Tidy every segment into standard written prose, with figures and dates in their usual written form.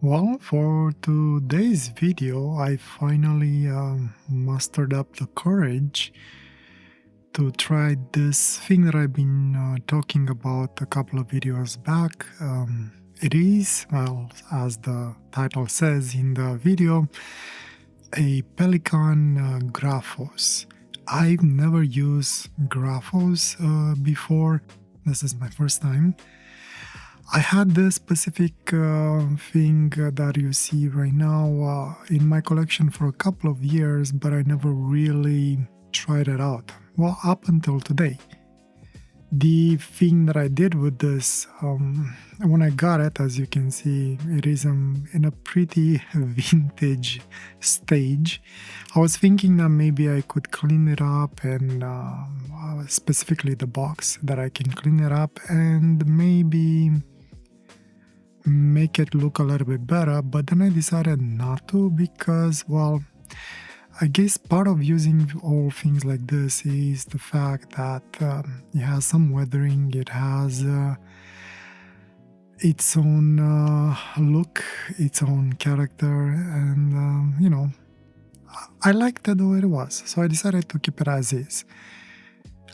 Well, for today's video, I finally mustered up the courage to try this thing that I've been talking about a couple of videos back. It is, well, as the title says in the video, a Pelikan GRAPHOS. I've never used GRAPHOS before. This is my first time. I had this specific thing that you see right now in my collection for a couple of years, but I never really tried it out. Well, up until today. The thing that I did with this, when I got it, as you can see, it is in a pretty vintage stage. I was thinking that maybe I could clean it up and specifically the box, that I can clean it up and maybe make it look a little bit better, but then I decided not to because, well, I guess part of using all things like this is the fact that it has some weathering, it has its own look, its own character, and I liked it the way it was, so I decided to keep it as is.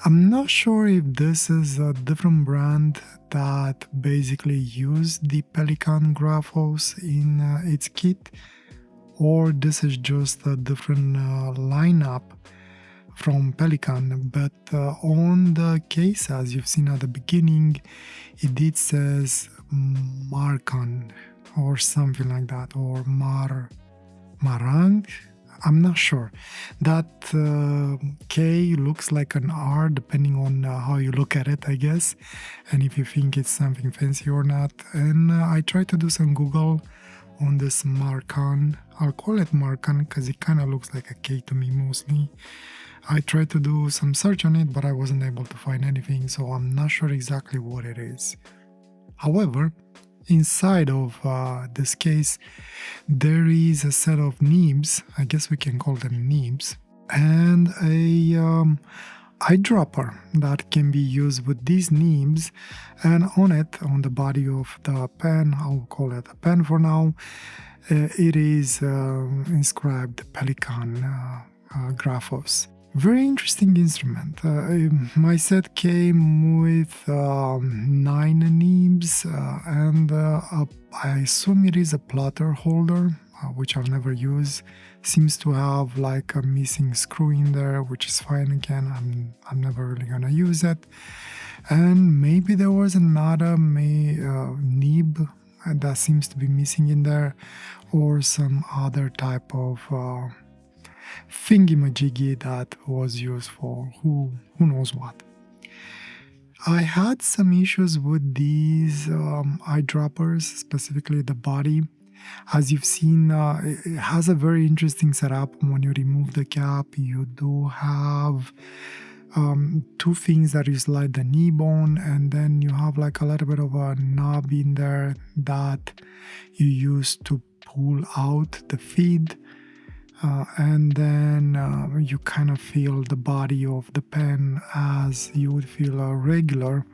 I'm not sure if this is a different brand that basically used the Pelikan GRAPHOS in its kit, or this is just a different lineup from Pelikan. But on the case, as you've seen at the beginning, it did says Markan or something like that, or Marang. I'm not sure. That K looks like an R depending on how you look at it, I guess, and if you think it's something fancy or not. And I tried to do some Google on this Markan. I'll call it Markan because it kind of looks like a K to me mostly. I tried to do some search on it, but I wasn't able to find anything, so I'm not sure exactly what it is. However, inside of this case, there is a set of nibs, I guess we can call them nibs, and a eyedropper that can be used with these nibs, and on it, on the body of the pen, I'll call it a pen for now, it is inscribed Pelikan GRAPHOS. Very interesting instrument. My set came with 9 nibs and I assume it is a plotter holder, which I'll never use. Seems to have like a missing screw in there, which is fine again. I'm never really gonna use it. And maybe there was another nib that seems to be missing in there, or some other type of thingy-majiggy that was used for who knows what. I had some issues with these eyedroppers, specifically the body. As you've seen, it has a very interesting setup. When you remove the cap, you do have two things that you slide the nib on, and then you have like a little bit of a knob in there that you use to pull out the feed. And then you kind of feel the body of the pen as you would feel a regular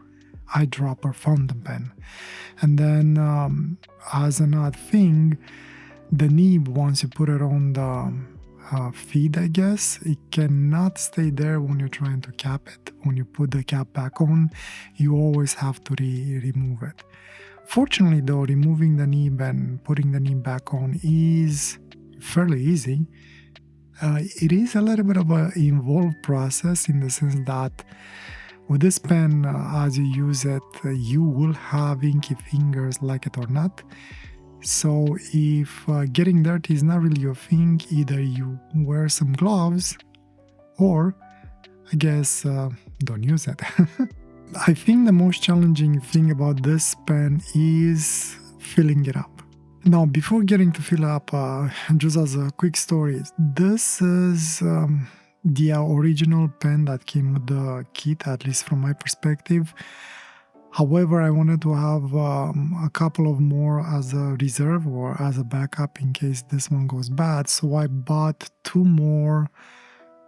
eyedropper fountain pen. And then as an odd thing, the nib, once you put it on the feed, I guess, it cannot stay there when you're trying to cap it. When you put the cap back on, you always have to remove it. Fortunately though, removing the nib and putting the nib back on is fairly easy. It is a little bit of an involved process in the sense that with this pen, as you use it, you will have inky fingers, like it or not. So if getting dirty is not really your thing, either you wear some gloves or, I guess, don't use it. I think the most challenging thing about this pen is filling it up. Now, before getting to fill up, just as a quick story, this is the original pen that came with the kit, at least from my perspective. However, I wanted to have a couple of more as a reserve or as a backup in case this one goes bad. So I bought 2 more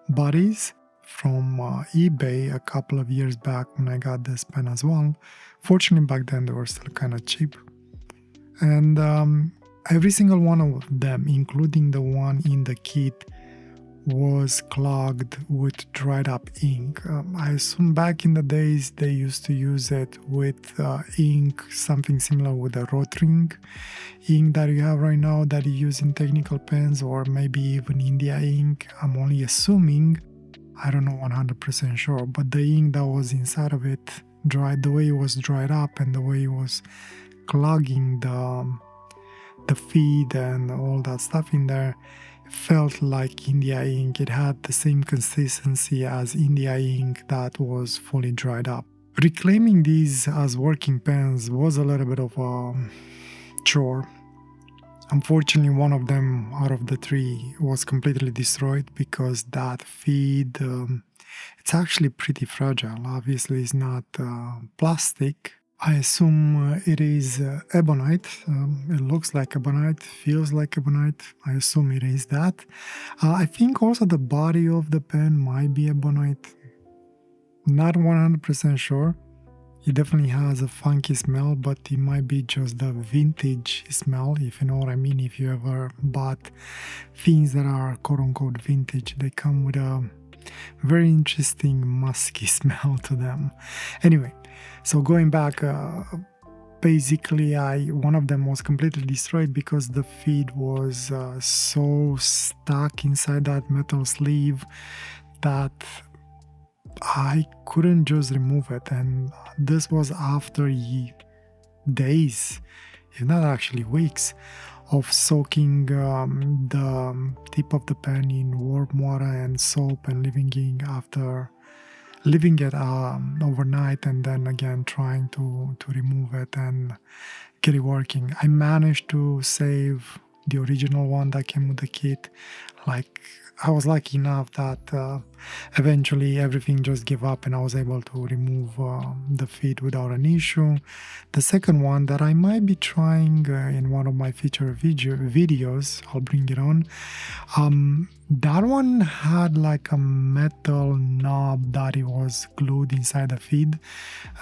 bodies from eBay a couple of years back when I got this pen as well. Fortunately, back then they were still kind of cheap. And every single one of them, including the one in the kit, was clogged with dried up ink. I assume back in the days they used to use it with ink, something similar with the Rotring ink that you have right now that you use in technical pens, or maybe even India ink. I'm only assuming, I don't know 100% sure, but the ink that was inside of it dried, the way it was dried up and the way it was clogging the feed and all that stuff in there, felt like India ink. It had the same consistency as India ink that was fully dried up. Reclaiming these as working pens was a little bit of a chore. Unfortunately, one of them out of the three was completely destroyed because that feed, it's actually pretty fragile. Obviously, it's not plastic. I assume it is ebonite. It looks like ebonite, feels like ebonite. I assume it is that. I think also the body of the pen might be ebonite. Not 100% sure. It definitely has a funky smell, but it might be just the vintage smell, if you know what I mean. If you ever bought things that are quote-unquote vintage, they come with a very interesting musky smell to them. Anyway, so going back, basically one of them was completely destroyed because the feed was so stuck inside that metal sleeve that I couldn't just remove it. And this was after days, if not actually weeks, of soaking the tip of the pen in warm water and soap and leaving it overnight, and then again trying to remove it and get it working. I managed to save the original one that came with the kit. Like, I was lucky enough that eventually everything just gave up and I was able to remove the feed without an issue. The second one that I might be trying in one of my feature videos, I'll bring it on. That one had like a metal knob that it was glued inside the feed.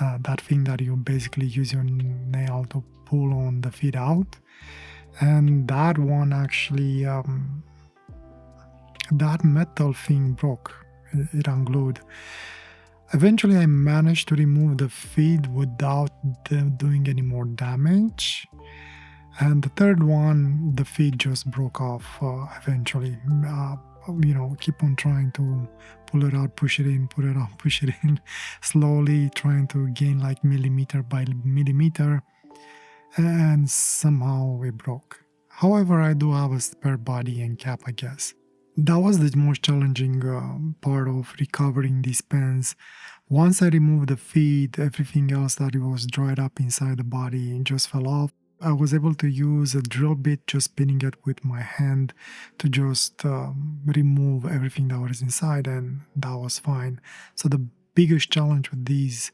That thing that you basically use your nail to pull on the feed out. And that one actually, that metal thing broke. It unglued. Eventually, I managed to remove the feed without doing any more damage. And the third one, the feed just broke off eventually. Keep on trying to pull it out, push it in, put it out, push it in, slowly trying to gain like millimeter by millimeter. And somehow it broke. However, I do have a spare body and cap, I guess. That was the most challenging part of recovering these pens. Once I removed the feed, everything else that was dried up inside the body just fell off. I was able to use a drill bit, just spinning it with my hand to just remove everything that was inside, and that was fine. So the biggest challenge with these,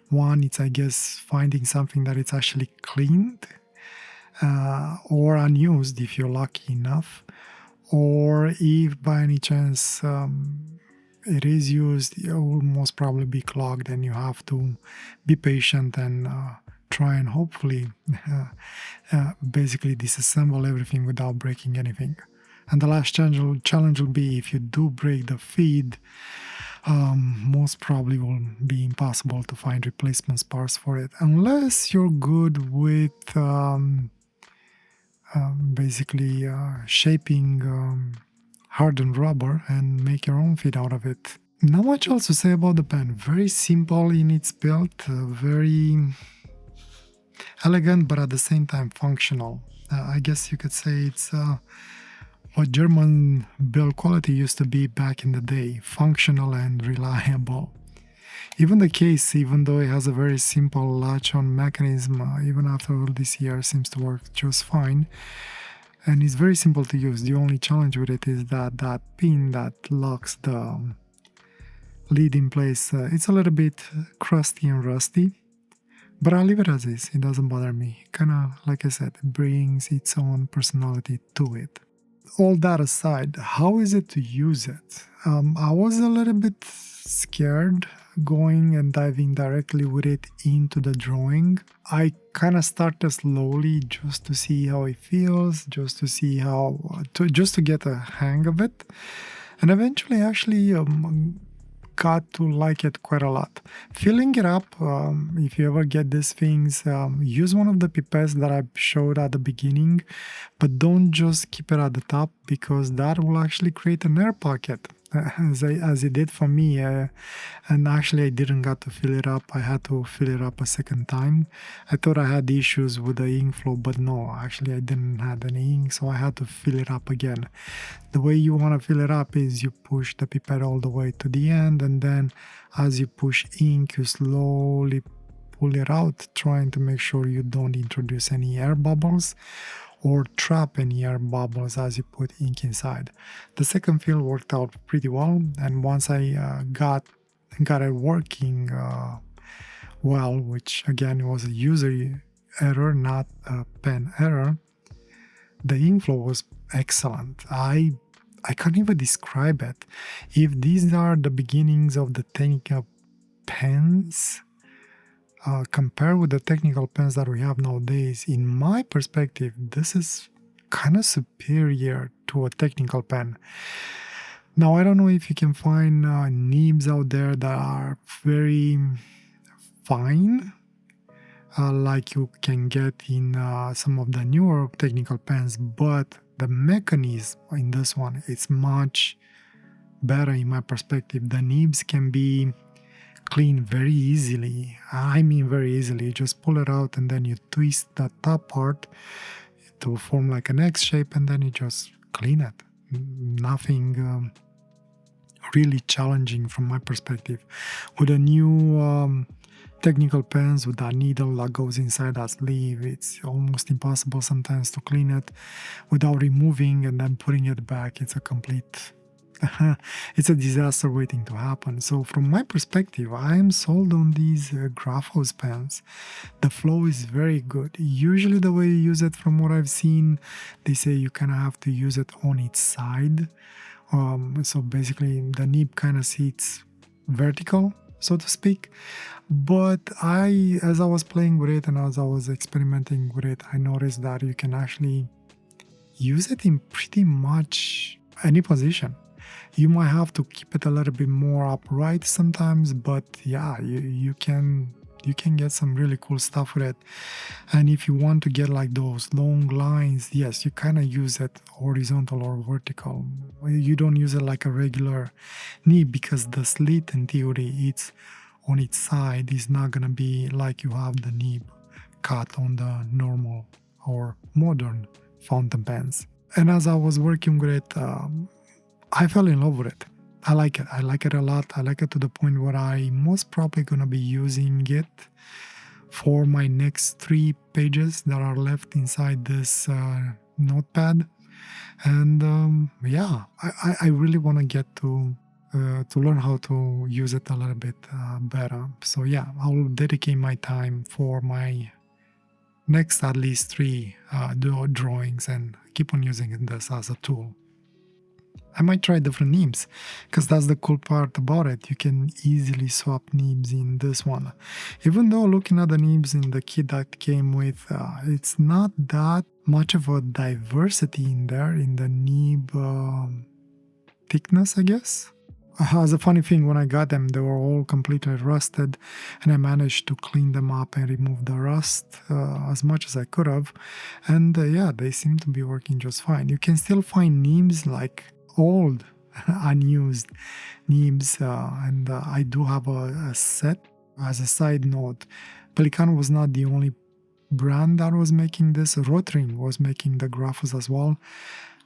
one, it's I guess finding something that it's actually cleaned or unused if you're lucky enough, or if by any chance it is used, it will most probably be clogged and you have to be patient and try and hopefully basically disassemble everything without breaking anything. And the last challenge will be if you do break the feed, most probably will be impossible to find replacement parts for it unless you're good with basically shaping hardened rubber and make your own feed out of it. Not much else to say about the pen. Very simple in its build, very elegant, but at the same time functional. I guess you could say it's what German build quality used to be back in the day, functional and reliable. Even the case, even though it has a very simple latch-on mechanism, even after all this year, seems to work just fine. And it's very simple to use. The only challenge with it is that pin that locks the lid in place. It's a little bit crusty and rusty, but I'll leave it as is. It doesn't bother me. Kind of, like I said, it brings its own personality to it. All that aside, how is it to use it? I was a little bit scared going and diving directly with it into the drawing. I kind of started slowly just to see how it feels, just to see just to get a hang of it. And eventually actually got to like it quite a lot. Filling it up, if you ever get these things, use one of the pipettes that I showed at the beginning, but don't just keep it at the top because that will actually create an air pocket. As it did for me, and actually I didn't get to fill it up. I had to fill it up a second time. I thought I had issues with the ink flow, but no, actually I didn't have any ink, so I had to fill it up again. The way you want to fill it up is you push the pipette all the way to the end, and then as you push ink, you slowly pull it out, trying to make sure you don't introduce any air bubbles or trap any air bubbles as you put ink inside. The second fill worked out pretty well, and once I got it working well, which again was a user error, not a pen error, the ink flow was excellent. I can't even describe it. If these are the beginnings of the technical pens, compared with the technical pens that we have nowadays, in my perspective, this is kind of superior to a technical pen. Now, I don't know if you can find nibs out there that are very fine, like you can get in some of the newer technical pens, but the mechanism in this one is much better in my perspective. The nibs can be clean very easily. I mean very easily. You just pull it out and then you twist that top part to form like an X shape, and then you just clean it. Nothing really challenging from my perspective. With a new technical pens with that needle that goes inside that sleeve, it's almost impossible sometimes to clean it without removing and then putting it back. It's a complete it's a disaster waiting to happen. So from my perspective, I am sold on these GRAPHOS pens. The flow is very good. Usually the way you use it, from what I've seen, they say you kind of have to use it on its side. So basically the nib kind of sits vertical, so to speak. But as I was playing with it and as I was experimenting with it, I noticed that you can actually use it in pretty much any position. You might have to keep it a little bit more upright sometimes, but yeah, you can get some really cool stuff with it. And if you want to get like those long lines, yes, you kind of use it horizontal or vertical. You don't use it like a regular nib because the slit in theory, it's on its side, is not gonna be like you have the nib cut on the normal or modern fountain pens. And as I was working with it, I fell in love with it. I like it. I like it a lot. I like it to the point where I most probably gonna be using it for my next 3 pages that are left inside this notepad. And yeah, I really want to get to learn how to use it a little bit better. So yeah, I'll dedicate my time for my next at least 3 drawings and keep on using this as a tool. I might try different nibs, because that's the cool part about it. You can easily swap nibs in this one. Even though looking at the nibs in the kit that came with, it's not that much of a diversity in there, in the nib thickness, I guess. As a funny thing, when I got them, they were all completely rusted, and I managed to clean them up and remove the rust as much as I could have. And yeah, they seem to be working just fine. You can still find nibs like old unused nibs, and I do have a set. As a side note, Pelikan was not the only brand that was making this. Rotring was making the GRAPHOS as well.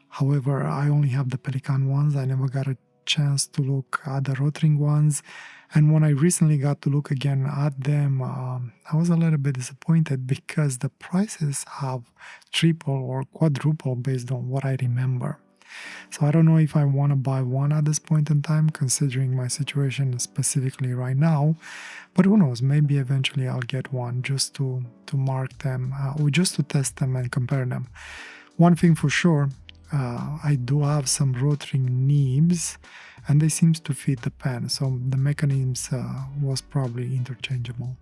However, I only have the Pelikan ones. I never got a chance to look at the Rotring ones, and when I recently got to look again at them, I was a little bit disappointed because the prices have triple or quadruple based on what I remember. So I don't know if I want to buy one at this point in time, considering my situation specifically right now. But who knows, maybe eventually I'll get one just to mark them, or just to test them and compare them. One thing for sure, I do have some rotary nibs, and they seems to fit the pen, so the mechanisms was probably interchangeable.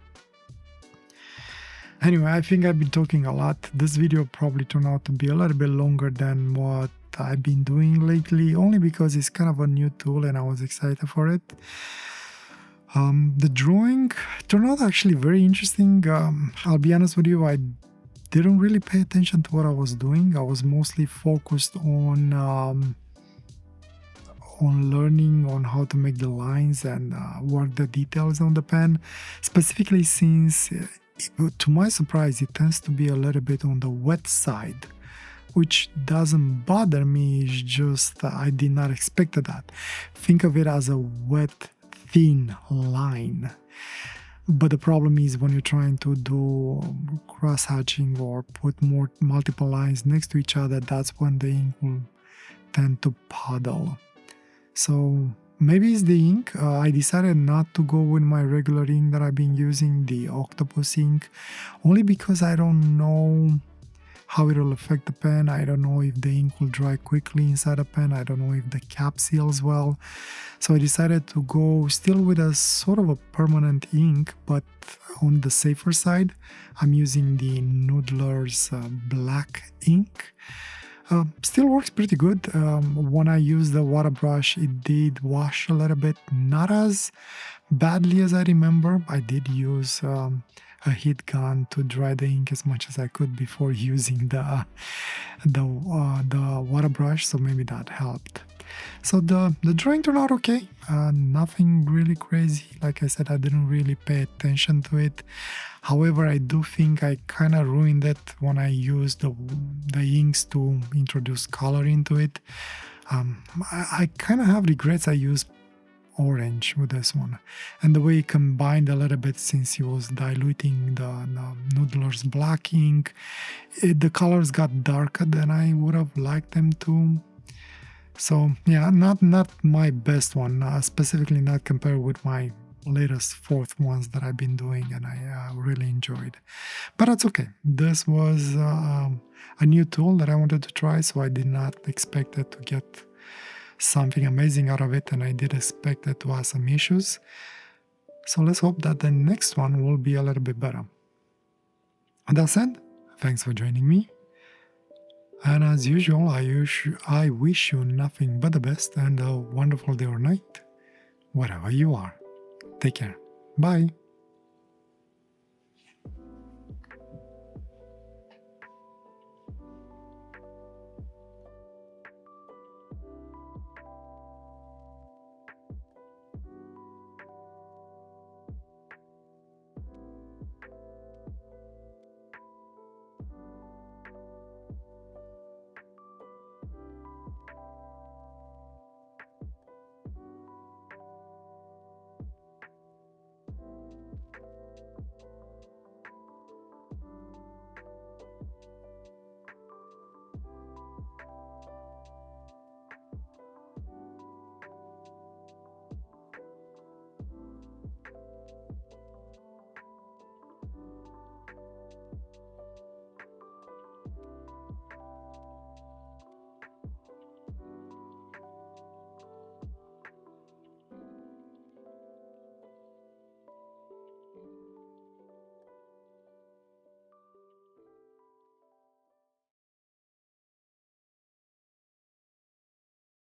Anyway, I think I've been talking a lot. This video probably turned out to be a little bit longer than what I've been doing lately, only because it's kind of a new tool and I was excited for it. The drawing turned out actually very interesting. I'll be honest with you, I didn't really pay attention to what I was doing. I was mostly focused on learning on how to make the lines and work the details on the pen, specifically since, to my surprise, it tends to be a little bit on the wet side, which doesn't bother me. It's just I did not expect that. Think of it as a wet, thin line. But the problem is when you're trying to do cross-hatching or put multiple lines next to each other, that's when the ink will tend to puddle. So maybe it's the ink. I decided not to go with my regular ink that I've been using, the octopus ink, only because I don't know how it will affect the pen. I don't know if the ink will dry quickly inside the pen. I don't know if the cap seals well. So I decided to go still with a sort of a permanent ink, but on the safer side. I'm using the Noodler's black ink. Still works pretty good. When I used the water brush, it did wash a little bit, not as badly as I remember. I did use a heat gun to dry the ink as much as I could before using the water brush, so maybe that helped. So the drawing turned out okay. Nothing really crazy. Like I said, I didn't really pay attention to it. However, I do think I kind of ruined it when I used the inks to introduce color into it. I kind of have regrets I used orange with this one, and the way it combined a little bit since he was diluting the Noodler's black ink, the colors got darker than I would have liked them to. So yeah, not my best one, specifically not compared with my latest fourth ones that I've been doing, and I really enjoyed. But that's okay. This was a new tool that I wanted to try, so I did not expect it to get something amazing out of it, and I did expect it to have some issues. So let's hope that the next one will be a little bit better. And that said, thanks for joining me. And as usual, I wish you nothing but the best and a wonderful day or night, wherever you are. Take care. Bye.